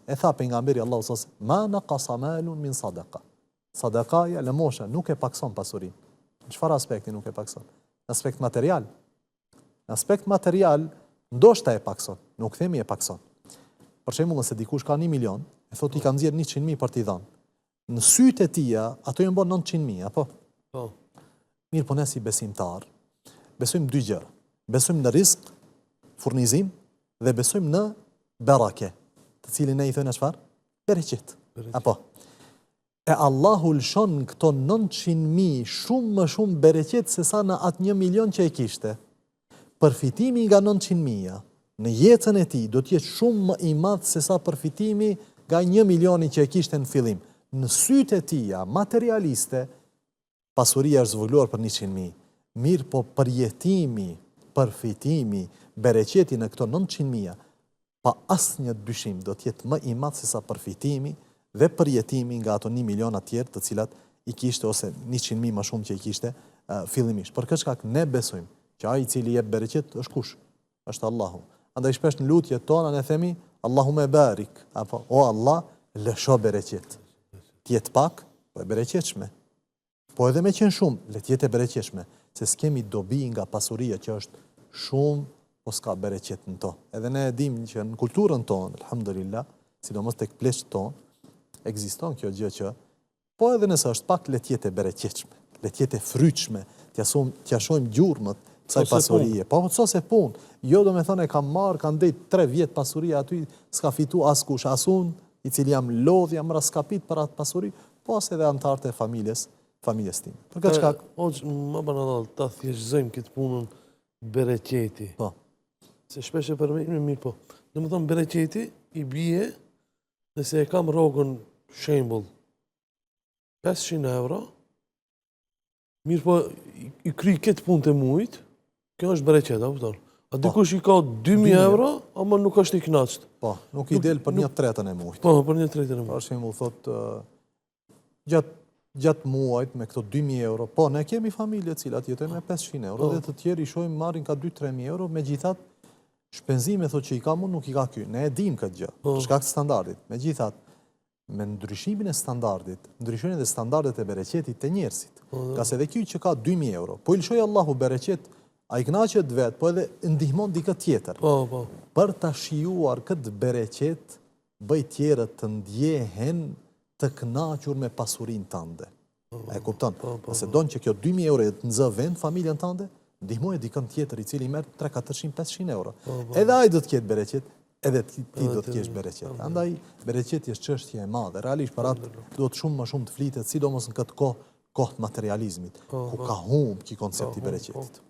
E tha pejgamberi Allahu sallallahu alaihi wasallam, "Ma naqasa malun min sadaqa." Sadakaja, lëmosha, nuk e pakson pasurinë. Në çfarë aspekti nuk e pakson? Në aspekt material. Në aspekt material, ndoshta e pakson, nuk themi e pakson. Për shembull, nëse dikush ka 1 milion, e thotë i ka nxjerr 100.000 për t'i dhënë. Në sytë e tia, ato janë bën 900.000, apo? Po. Mirë, po ne si besimtar, besojmë dy gjëra. Besojmë në rizq, furnizim, dhe besojmë në berake, të cilin ne i thënë çfarë? Bereqet. Apo? E Allahu lëshon këto 900.000 shumë më shumë bereqet se sa në atë 1 milion që e kishte. Përfitimi nga 900.000 në jetën e tij do të jetë shumë më i madh se sa përfitimi nga 1 milioni që e kishte në fillim. Në sytë e tija materialiste, pasuria është zvogëluar për 100.000. Mirë, po përjetimi, përfitimi, bereqeti në këto 900.000 pa asnjë dyshim do të jetë më i madh se sa përfitimi dhe përjetimi nga ato 1 milion tjerë të cilat i kishte ose 100.000 më shumë që i kishte fillimisht. Për këtë shkak ne besojmë që ai i cili jep bereqet është kush? Është Allahu. Andaj shpesh në lutjet tona ne themi Allahume barik, apo o Allah, lësho bereqet. Tjetë pak, po e bereqetshme. Po edhe me qenë shumë, le tjetë e bereqetshme, se s'kemi dobi nga pasuria që është shumë, po s'ka bereqet në to. Edhe ne e dim që në kulturën tonë, alhamdulillah, sidomos tek pleqët tonë, ekziston kjo gjë që, po edhe nëse është pak, le tjetë e bereqetshme, le tjetë e fryqshme, t'ja shojmë gjurmët kësaj pasurie. Po so se punë. Jo do me thonë e kam marrë, kanë dhejt 3 vjetë pasuria aty, s'ka fitu askush, asun, i cili jam lodh, jam raskapit për atë pasuri, po as edhe antarët e familjes tim. Për këtë shkak, më banal, ta thjeshtëzojmë këtë punën bereqeti. Po. Se shpesh e përmendim mirë po. Domethënë bereqeti i bie nëse e kam rrogën shembull 500 euro, mirë po i kry këtë punë të muajit, kjo është bereqet, a kupton? A dikush i ka 2.000 euro, ama nuk është i kënaqur. Po, nuk i del për 1/3 e muajit. Po, për 1/3 e muajit. Për shembull thotë gjatë muajit me këto 2.000 euro, po ne kemi familje cilat jetojnë me 500 euro dhe të tjerë i shohim marrin ka 2-3.000 euro, megjithatë shpenzime thotë që i ka nuk i ka ky. Ne e dim këtë gjë, për shkak të standardit. Megjithatë, me ndryshimin e standardit, ndryshojnë edhe standardet e bereqetit të njerëzit. Ka se edhe ky që ka 2.000 euro, po i lëshoj Allahu bereqet, a i kënaqet vetë, po edhe ndihmon dikë tjetër. Për ta shijuar këtë bereqet, bëj tjerët të ndjehen të kënaqur me pasurinë tënde. E kupton? Nëse don që kjo 2.000 euro të nxë vend familjen tënde, ndihmoje dikën tjetër i cili merr 300-400-500 euro. Edhe ai do të ketë bereqet, edhe ti do të kesh bereqet. Andaj bereqeti është çështje e madhe. Realisht para duhet shumë më shumë të flitet, sidomos në këtë kohë të materializmit, ku ka humb ky koncept i bereqetit.